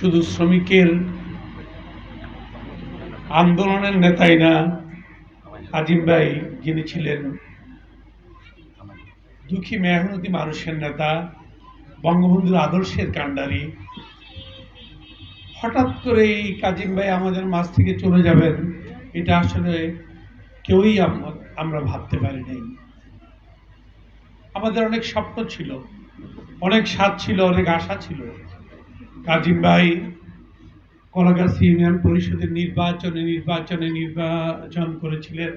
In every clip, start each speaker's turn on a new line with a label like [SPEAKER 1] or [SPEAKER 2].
[SPEAKER 1] শুধু শ্রমিকের আন্দোলনের নেতাই না, আজিম ভাই যিনি ছিলেন দুঃখী মেহনতি মানুষের নেতা, বঙ্গবন্ধুর আদর্শের কাণ্ডারি, হঠাৎ করে এই কাজিম ভাই আমাদের মাঝ থেকে চলে যাবেন, এটা আসলে কেউই আমরা ভাবতে পারিনি। আমাদের অনেক স্বপ্ন ছিল, অনেক স্বাদ ছিল, অনেক আশা ছিল। কাজিম ভাই কলাগাছি ইউনিয়ন পরিষদের নির্বাচন করেছিলেন।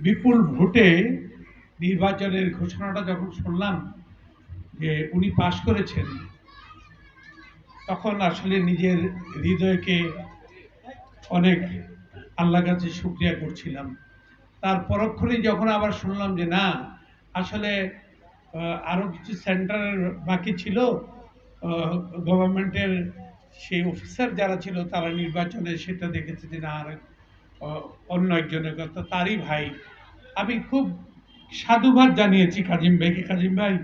[SPEAKER 1] বিপুল ভোটে নির্বাচনের ঘোষণাটা যখন শুনলাম যে উনি পাশ করেছেন, তখন আসলে নিজের হৃদয়কে অনেক আল্লাহর কাছে শুকরিয়া করছিলাম। তার পরক্ষণেই যখন আবার শুনলাম যে না, আসলে আরো কিছু সেন্টারের বাকি ছিল, গভর্নমেন্টের সেই অফিসার যারা ছিল তারা নির্বাচনে সেটা দেখেছে যে না, আর অন্য একজনের কথা, তারই ভাই। আমি খুব সাধুবাদ জানিয়েছি কাজিম ভাইকে। কাজিম ভাই,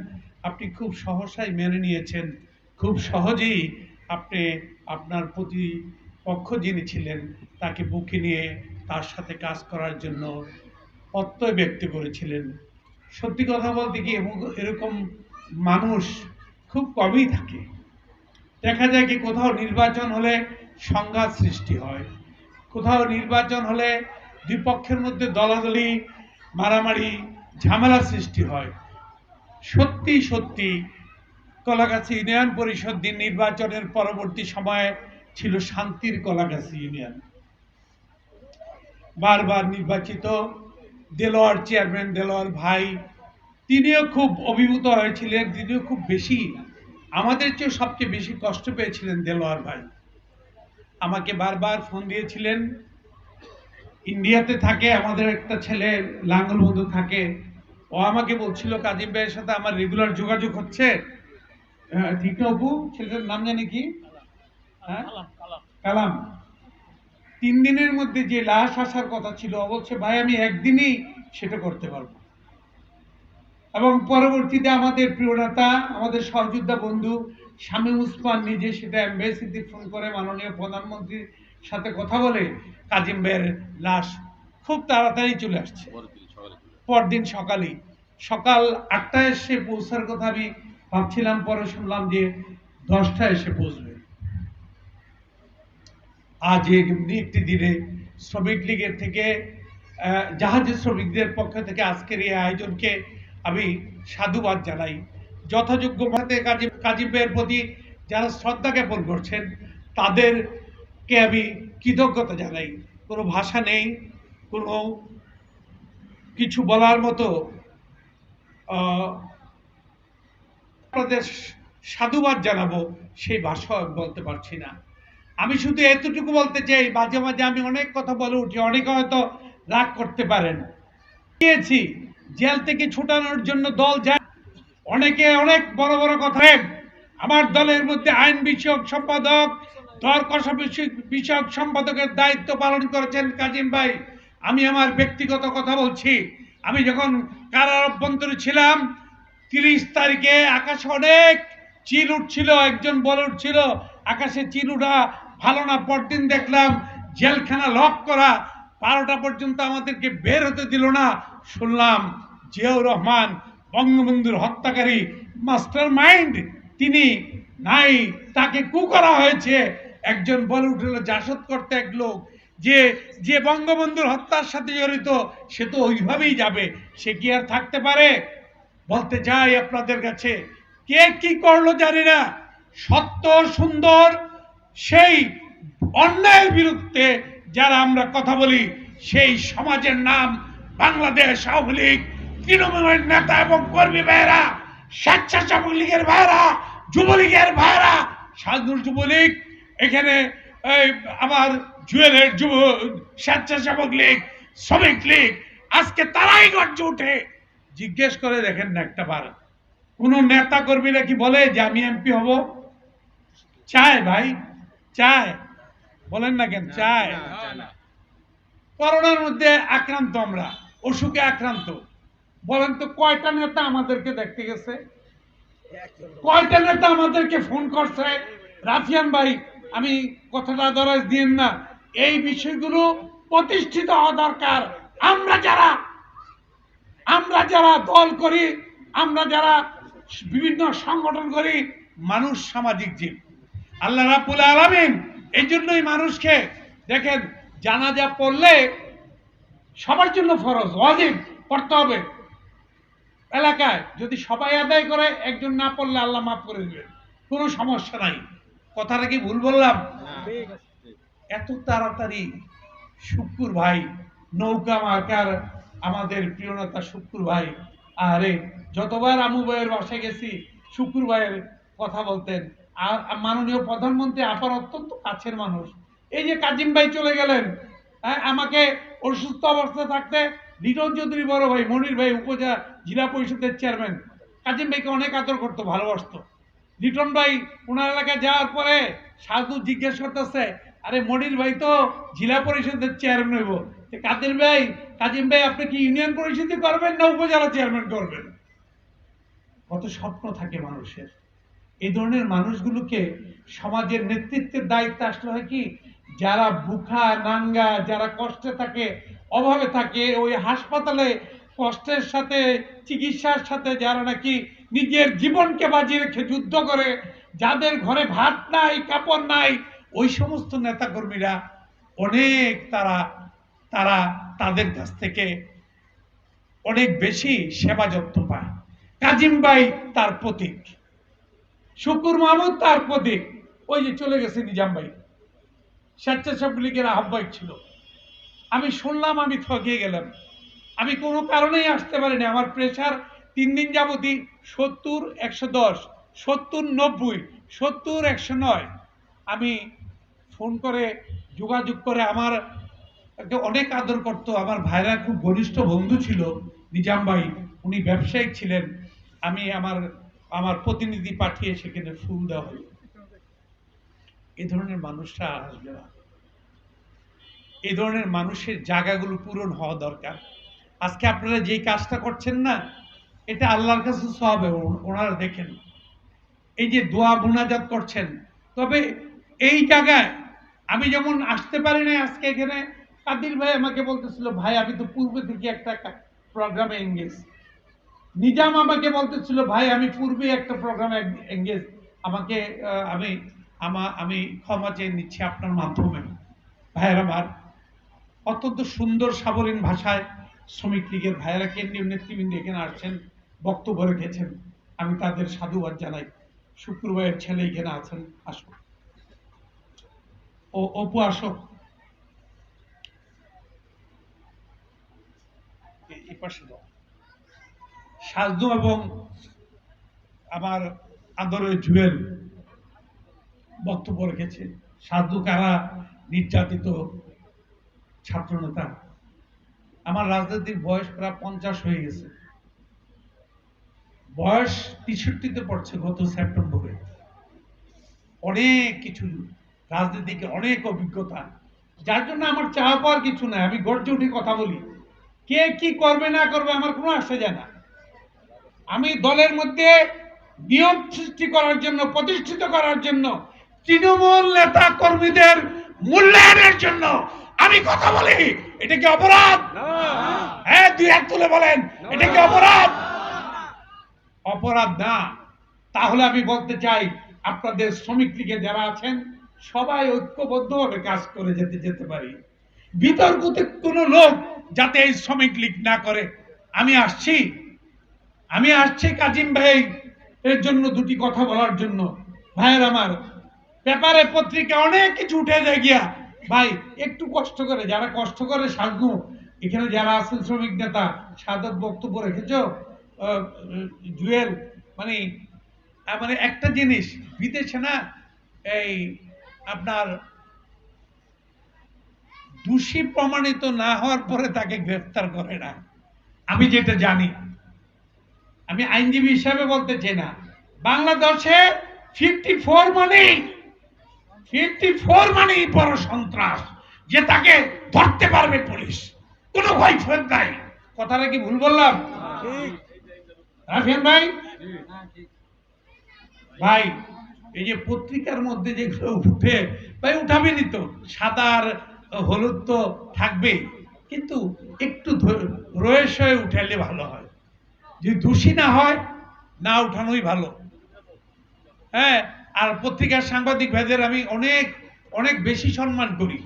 [SPEAKER 1] আপনি খুব সহসাই মেনে নিয়েছেন, খুব সহজেই আপনি আপনার প্রতিপক্ষ যিনি ছিলেন তাকে বুকে নিয়ে তার সাথে কাজ করার জন্য প্রত্যয় ব্যক্ত করেছিলেন। সত্যি কথা বলতে কি, এরকম মানুষ খুব কমই থাকে। দেখা যায় কি, কোথাও নির্বাচন হলে সংঘাত সৃষ্টি হয়, কোথাও নির্বাচন হলে দুই পক্ষের মধ্যে দলাদলি, মারামারি, ঝামেলা সৃষ্টি হয়। সত্যি সত্যি কলাগাছি ইউনিয়ন পরিষদ নির্বাচনের পরবর্তী সময়ে ছিল শান্তির কলাগাছি ইউনিয়ন। বারবার নির্বাচিত দেলোয়ার চেয়ারম্যান, দেলোয়ার ভাই, তিনিও খুব অভিভূত হয়েছিলেন। তিনিও খুব বেশি, আমাদের চেয়ে সবচেয়ে বেশি কষ্ট পেয়েছিলেন দেলোয়ার ভাই। আমাকে বারবার ফোন দিয়েছিলেন। ইন্ডিয়াতে থাকে আমাদের একটা ছেলে, লাঙ্গলবন্ধু থাকে, ও আমাকে বলছিল কাজিম ভাইয়ের সাথে আমার রেগুলার যোগাযোগ হচ্ছে। ঠিক না অপু? ছেলেটার নাম জানি কি? কালাম। 3 দিনের মধ্যে যে লাশ আসার কথা ছিল, বলছে ভাই আমি একদিনেই সেটা করতে পারবো। এবং পরবর্তীতে আমাদের প্রিয় নেতা, আমাদের সহযোদ্ধা বন্ধু শামীম ওসমান নিজে সেটা এমবেসিতে ফোন করে মাননীয় প্রধানমন্ত্রীর সাথে কথা বলে কাজিম ভাইয়ের লাশ খুব তাড়াতাড়ি চলে আসছে। পরদিন সকাল 8টায় এসে পৌঁছার কথা আমি ভাবছিলাম, পরে শুনলাম যে 10টায় এসে পৌঁছবে। আজ একটি দিনে শ্রমিক লীগের থেকে, জাহাজের শ্রমিকদের পক্ষ থেকে আজকের এই আয়োজনকে আমি সাধুবাদ জানাই। যথাযোগ্য মতে কাজিম ভাইয়ের প্রতি যারা শ্রদ্ধা জ্ঞাপন করছেন তাদেরকে আমি কৃতজ্ঞতা জানাই। কোনো ভাষা নেই, কোনো কিছু বলার মতো আপনাদের সাধুবাদ জানাবো সেই ভাষা বলতে পারছি না। আমি শুধু এতটুকু বলতে চাই, মাঝে মাঝে আমি অনেক কথা বলে উঠি, অনেকে হয়তো রাগ করতে পারেন। জেল থেকে ছুটানোর জন্য দল যায়, অনেকে অনেক বড় বড় কথা। আমার দলের মধ্যে আইন বিষয়ক সম্পাদক, দর কষা বিষয়ক সম্পাদকের দায়িত্ব পালন করেছেন কাজিম ভাই। আমি আমার ব্যক্তিগত কথা বলছি, আমি যখন কারার অভ্যন্তরে ছিলাম, 30 তারিখে আকাশে অনেক চিল উঠছিল, একজন বলে উঠছিল আকাশে চিল উঠা ভালো না। পরদিন দেখলাম জেলখানা লক করা, 12টা পর্যন্ত আমাদেরকে বের হতে দিল না। শুনলাম জিয়াউর রহমান, বঙ্গবন্ধুর হত্যাকারী মাস্টার মাইন্ড, তিনি নাই, তাকে কু করা হয়েছে। একজন বলে উঠল জাসদ করতে এক লোক, যে বঙ্গবন্ধুর হত্যার সাথে জড়িত সে তো ওইভাবেই যাবে, সে কি আর থাকতে পারে? বলতে চাই আপনাদের কাছে, কে কি করলো জানি না, সত্য সুন্দর সেই অন্যায়ের বিরুদ্ধে যারা আমরা কথা বলি, সেই সমাজের নাম বাংলাদেশ আওয়ামী লীগ, তৃণমূলের নেতা এবং কর্মী ভাইয়েরা, স্বেচ্ছাসেবক লীগের ভাইয়েরা, যুবলীগের ভাইয়েরা, স্বাধীন যুবলীগ, এখানে আমার জুয়েলের স্বেচ্ছাসেবক লীগ, শ্রমিক লীগ, আজকে তারাই গর্জে উঠে। জিজ্ঞেস করে দেখেন না একটা বার, কোন নেতা কর্মীরা কি বলে যে আমি এমপি হব? চায় ভাই? চায়? বলেন না কেন চায়? করোনার মধ্যে আক্রান্ত, আমরা অসুখে আক্রান্ত, বলেন তো কয়টা নেতা আমাদেরকে দেখতে গেছে? কয়টা নেতা আমাদেরকে ফোন করছে রাফিয়ান ভাই আমি কথাটা দরাজ দিয়েন না, এই বিষয়গুলো প্রতিষ্ঠিত হওয়া দরকার। আমরা যারা দল করি, আমরা যারা বিভিন্ন সংগঠন করি, মানুষ সামাজিক জীব। আল্লাহ রাব্বুল আলামিন এই জন্যই মানুষকে দেখেন, জানাজা পড়লে সবার জন্য ফরজ, ওয়াজিব পড়তে হবে। এলাকায় যদি সবাই আদায় করে, একজন না পড়লে আল্লাহ মাফ করে দিবেন, কোনো সমস্যা নাই। কথাটা কি ভুল বললাম? এত তাড়াতাড়ি শুক্কুর ভাই, নৌকা মার্কার আমাদের প্রিয় নেতা শুক্কুর ভাই, আরে যতবার আমু ভাইয়ের বাসায় গেছি শুক্কুর ভাইয়ের কথা বলতেন। আর মাননীয় প্রধানমন্ত্রী আপার অত্যন্ত কাছের মানুষ। এই যে কাজিম ভাই চলে গেলেন, আমাকে অসুস্থ অবস্থায় থাকতে লিটন চৌধুরী বড় ভাই, মনির ভাই উপজেলা জেলা পরিষদের চেয়ারম্যান, কাজিম ভাইকে অনেক আদর করতো, ভালোবাসতো। লিটন ভাই ওনার এলাকায় যাওয়ার পরে সাধু জিজ্ঞেস করতেছে, আরে মনির ভাই তো জেলা পরিষদের চেয়ারম্যান হইব, কাজিম ভাই আপনি কি ইউনিয়ন পরিষদে করবেন না উপজেলা চেয়ারম্যান করবেন? কত স্বপ্ন থাকে মানুষের। এই ধরনের মানুষগুলোকে সমাজের নেতৃত্বের দায়িত্ব আসলে হয় কি, যারা বুখা নাঙ্গা, যারা কষ্টে থাকে, অভাবে থাকে, ওই হাসপাতালে কষ্টের সাথে চিকিৎসার সাথে যারা নাকি নিজের জীবনকে বাজি রেখে যুদ্ধ করে, যাদের ঘরে ভাত নাই কাপড় নাই, ওই সমস্ত নেতাকর্মীরা অনেক তারা তাদের কাছ থেকে অনেক বেশি সেবা যত্ন পায়। কাজিম ভাই তার প্রতীক, শুকুর মাহমুদ তার প্রতীক। ওই যে চলে গেছে নিজাম ভাই, স্বেচ্ছাসেবক লীগের আহ্বায়ক ছিল। আমি শুনলাম, আমি ঠকিয়ে গেলাম। আমি কোনো কারণেই আসতে পারিনি, আমার প্রেশার 3 দিন যাবতই 70, 110, 70, 90, 70, 109। আমি ফোন করে যোগাযোগ করে, আমার অনেক আদর করত, আমার ভাইরা খুব ঘনিষ্ঠ বন্ধু ছিল নিজাম ভাই, উনি ব্যবসায়িক ছিলেন। আমি আমার প্রতিনিধি পাঠিয়ে সেখানে ফুল দেওয়া হলো। এই ধরনের মানুষরা আসবে না, এই ধরনের মানুষের জায়গাগুলো পূরণ হওয়া দরকার। আজকে আপনারা যেই কাজটা করছেন না, এটা আল্লাহর কাছে সওয়াব। ওনারা দেখেন এই যে দোয়া মুনাজাত করছেন, তবে এই জায়গায় আমি যেমন আসতে পারি না আজকে এখানে, কাদির ভাই আমাকে বলতেছিল, ভাই আমি তো পূর্বে থেকে একটা প্রোগ্রামে এঙ্গেজ। নিজাম আমাকে বলতেছিল, ভাই আমি পূর্বে একটা প্রোগ্রামে এঙ্গেজ, আমাকে আমি ক্ষমা চেয়ে নিচ্ছি আপনার মাধ্যমে। ভাইয়ের আমার অত্যন্ত সুন্দর সাবলীল ভাষায় শ্রমিক লীগের ভাইয়েরা, কেন্দ্রীয় নেতৃবৃন্দ এখানে আসছেন, বক্তব্য রেখেছেন, আমি তাদের সাধুবাদ জানাই। শুক্রবারের ছেলে এখানে আছেন, আসো ও অপু আসো, এই পাশে দাও। সাজু এবং আমার আদরের জুয়েল বক্তব্য রেখেছে। সাধু কারা নির্যাতিত ছাত্রনেতা। আমার রাজনীতির বয়স প্রায় 50 হয়ে গেছে, বয়স 63-তে পড়ছে গত সেপ্টেম্বরে। অনেক কিছু রাজনীতিকে, অনেক অভিজ্ঞতা, যার জন্য আমার চাওয়া পাওয়ার কিছু নাই। আমি গর্জে উঠে কথা বলি, কে কি করবে না করবে আমার কোনো আসে যায় না। আমি দলের মধ্যে নিয়ম সৃষ্টি করার জন্য, প্রতিষ্ঠিত করার জন্য, তৃণমূল নেতা কর্মীদের মূল্যায়নের জন্য আমি কথা বলি। এটা কি অপরাধ? হ্যাঁ, 2 হাত তুলে বলেন, এটা কি অপরাধ? অপরাধ না। তাহলে আমি বলতে চাই, আপনাদের শ্রমিক লীগে যারা আছেন সবাই ঐক্যবদ্ধভাবে কাজ করে যেতে পারি। বিতর্কিত কোনো লোক যাতে এই শ্রমিক লীগ না করে। আমি আসছি কাজিম ভাই এর জন্য, দুটি কথা বলার জন্য। ভাইয়ের আমার, পেপারে পত্রিকা অনেক কিছু উঠে যায় গিয়া, ভাই একটু কষ্ট করে, যারা কষ্ট করে সাধু এখানে যারা আছেন শ্রমিক নেতা, সাদত বক্তব্য রেখেছ, জুয়েল, মানে একটা জিনিস, বিদেশে না এই আপনার দোষী প্রমাণিত না হওয়ার পরে তাকে গ্রেফতার করে না। আমি যেটা জানি, আমি আইনজীবী হিসাবে বলতে চাই না, বাংলাদেশে 54 মানে বড় সন্ত্রাস, যে তাকে ধরতে পারবে পুলিশ, কোনো ভয় ফেদ নাই। কথাটা কি ভুল বললাম? রাফিয়ান ভাই, ভাই এই যে পত্রিকার মধ্যে যেগুলো উঠে ভাই উঠাবেনই তো, সাদা আর হলুদ তো থাকবেই, কিন্তু একটু রয়েস হয়ে উঠালে ভালো হয়, যদি দোষী না হয় না উঠানোই ভালো। হ্যাঁ, আর পত্রিকার সাংবাদিক ভাইদের আমি অনেক অনেক বেশি সম্মান করি,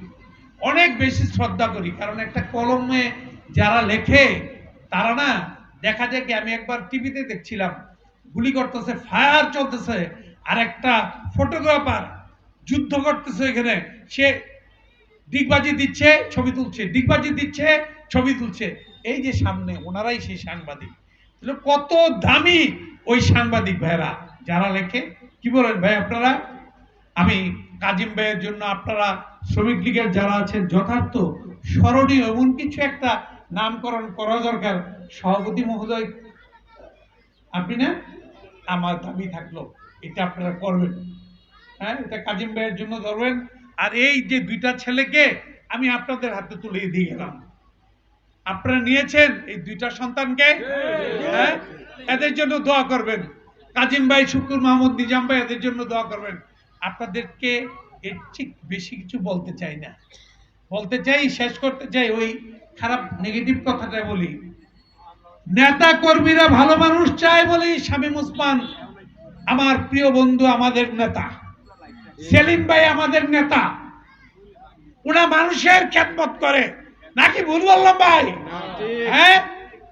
[SPEAKER 1] অনেক বেশি শ্রদ্ধা করি, কারণ একটা কলমে যারা লেখে তারা না, দেখা যায় কি, আমি একবার টিভিতে দেখছিলাম গুলি করতেছে, ফায়ার চলতেছে, আর একটা ফটোগ্রাফার যুদ্ধ করতেছে, এখানে সে দিগবাজি দিচ্ছে ছবি তুলছে, দিগবাজি দিচ্ছে ছবি তুলছে, এই যে সামনে ওনারাই সেই সাংবাদিক। কত দামি ওই সাংবাদিক ভাইরা যারা লেখে, কি বলেন ভাই আপনারা? আমি কাজিম ভাইয়ের জন্য আপনারা শ্রমিক লীগের যারা আছেন যথার্থ স্মরণীয় এমন কিছু একটা নামকরণ করা দরকার। সভাপতি মহোদয়, আপনি না, আমার দাবি থাকলো এটা আপনারা করবেন। হ্যাঁ, এটা কাজিম ভাইয়ের জন্য ধরবেন। আর এই যে দুইটা ছেলেকে আমি আপনাদের হাতে তুলে দিয়ে গেলাম, আপনারা নিয়েছেন এই দুইটা সন্তানকে, হ্যাঁ, এদের জন্য দোয়া করবেন। কাজিম ভাই, শুকুর মাহমুদ, নিজাম ভাই, এদের জন্য দোয়া করবেন। আপনাদেরকে এর ঠিক বেশি কিছু বলতে চাই না, বলতে চাই, শেষ করতে চাই ওই খারাপ নেগেটিভ কথাটা বলি। নেতা কর্মীরা ভালো মানুষ চায় বলি শামীম ওসমান আমার প্রিয় বন্ধু, আমাদের নেতা। সেলিম ভাই আমাদের নেতা, ওরা মানুষের খেদমত করে, নাকি ভুল বললাম ভাই? হ্যাঁ,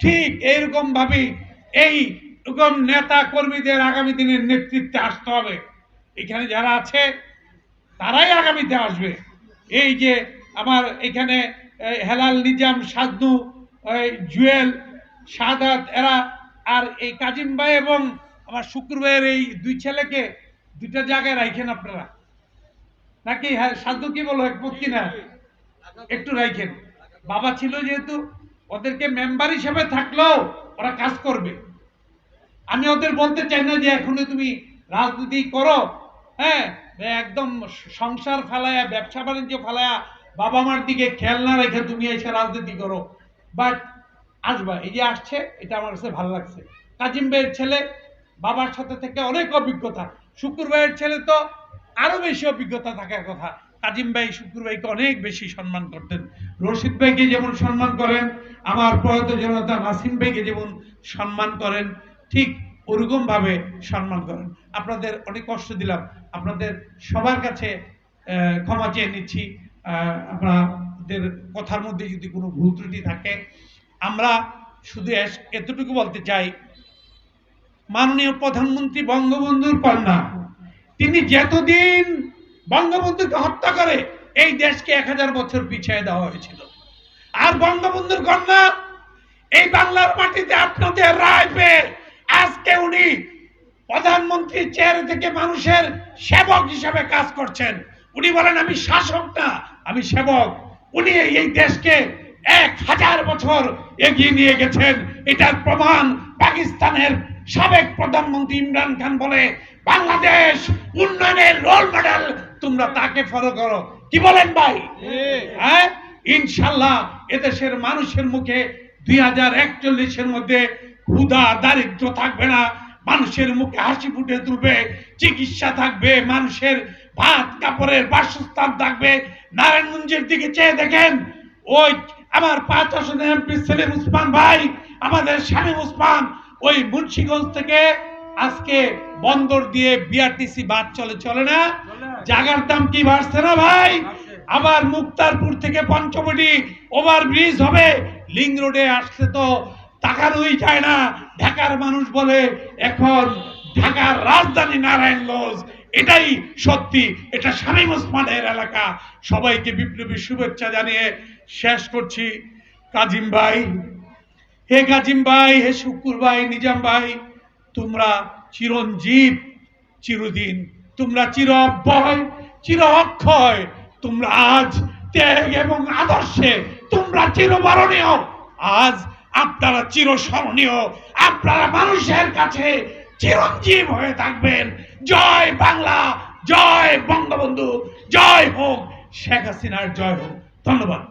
[SPEAKER 1] ঠিক এইরকম ভাবে এই রকম নেতা কর্মীদের আগামী দিনের নেতৃত্বে আসতে হবে। এখানে যারা আছে তারাই আগামীতে আসবে। এই যে আমার এখানে হেলাল, নিজাম, সাজনু, জুয়েল, শাহাদাত, এরা, আর এই কাজিম ভাই এবং আমার শুক্র ভাইয়ের এই দুই ছেলেকে দুইটা জায়গায় রাখেন আপনারা, নাকি? হ্যাঁ, সাজনু কি বলো, একমত কিনা? একটু রাখেন। বাবা ছিল যেহেতু, ওদেরকে মেম্বার হিসেবে থাকলেও ওরা কাজ করবে। আমি ওদের বলতে চাই না যে এখনই তুমি রাজনীতি করো, হ্যাঁ, একদম সংসার ফেলায়া, ব্যবসা বাণিজ্য ফেলায়া, বাবা মার দিকে খেয়াল না রেখে তুমি এসে রাজনীতি করো। বাট আসবা, এই যে আসছে, এটা আমার কাছে ভালো লাগছে। কাজিম ভাইয়ের ছেলে বাবার সাথে থেকে অনেক অভিজ্ঞতা, শুকুর ভাইয়ের ছেলে তো আরো বেশি অভিজ্ঞতা থাকার কথা। কাজিম ভাই শুকুর ভাইকে অনেক বেশি সম্মান করতেন, রশিদ ভাইকে যেমন সম্মান করেন, আমার প্রয়াত জনতা নাসিম ভাইকে যেমন সম্মান করেন, ঠিক ওরকম ভাবে সম্মান করেন। আপনাদের অনেক কষ্ট দিলাম, আপনাদের সবার কাছে ক্ষমা চেয়ে নিচ্ছি। আপনাদের কথার মধ্যে যদি কোনো ভুল ত্রুটি থাকে, আমরা শুধু এতটুকু বলতে চাই, মাননীয় প্রধানমন্ত্রী বঙ্গবন্ধুর কন্যা, তিনি যতদিন বঙ্গবন্ধুকে হত্যা করে এই দেশকে 1000 বছর পিছিয়ে দেওয়া হয়েছিল। আর বঙ্গবন্ধুর কন্যা এই বাংলার মাটিতে আপনাদের রায় পেয়ে আজকে উনি প্রধানমন্ত্রীর চেয়ারে থেকে মানুষের সেবক হিসেবে কাজ করছেন। উনি বলেন আমি শাসক না, আমি সেবক। উনি এই দেশকে 1000 বছর এগিয়ে নিয়ে গেছেন। এটার প্রমাণ পাকিস্তানের সাবেক প্রধানমন্ত্রী ইমরান খান বলে বাংলাদেশ উন্নয়নের রোল মডেল, তোমরা তাকে ফলো করো। কি বলেন ভাই? হ্যাঁ, ইনশাল্লাহ এদেশের মানুষের মুখে 2041-এর মধ্যে ক্ষুধা দারিদ্র থাকবে না, মানুষের মুখে হাসি ফুটে তুলবে, চিকিৎসা থাকবে, মানুষের ভাত কাপড়ের বাসস্থান থাকবে। নারায়ণগঞ্জের দিকে চেয়ে দেখেন, ওই আমার 5 আসনের এমপি সেলিম ওসমান ভাই, আমাদের শামীম ওসমান, ওই মুন্সিগঞ্জ থেকে আজকে বন্দর দিয়ে বিআরটিসি বাস চলে না? জায়গার দাম কি বাড়ছে না ভাই? আবার মুক্তারপুর থেকে পঞ্চবটি ওভারব্রিজ হবে, লিংক রোডে আসছে তো তাকানোই যায় না। ঢাকার মানুষ বলে এখন ঢাকার রাজধানী নারায়ণগঞ্জ। এটাই সত্যি, এটা শামীম ওসমানের এলাকা। সবাইকে বিপ্লবী শুভেচ্ছা জানিয়ে শেষ করছি। কাজিম ভাই, হে কাজিম ভাই, হে শুকুর ভাই, নিজাম ভাই, তোমরা চিরঞ্জীব চিরদিন, তোমরা চির অব্যয়, চির অক্ষয়, তোমরা আজ ত্যাগ এবং আদর্শে তোমরা চিরবরণীয়। আজ আপনারা চিরস্মরণীয়, আপনারা মানুষের কাছে চিরঞ্জীব হয়ে থাকবেন। জয় বাংলা, জয় বঙ্গবন্ধু, জয় হোক শেখ হাসিনার, জয় হোক। ধন্যবাদ।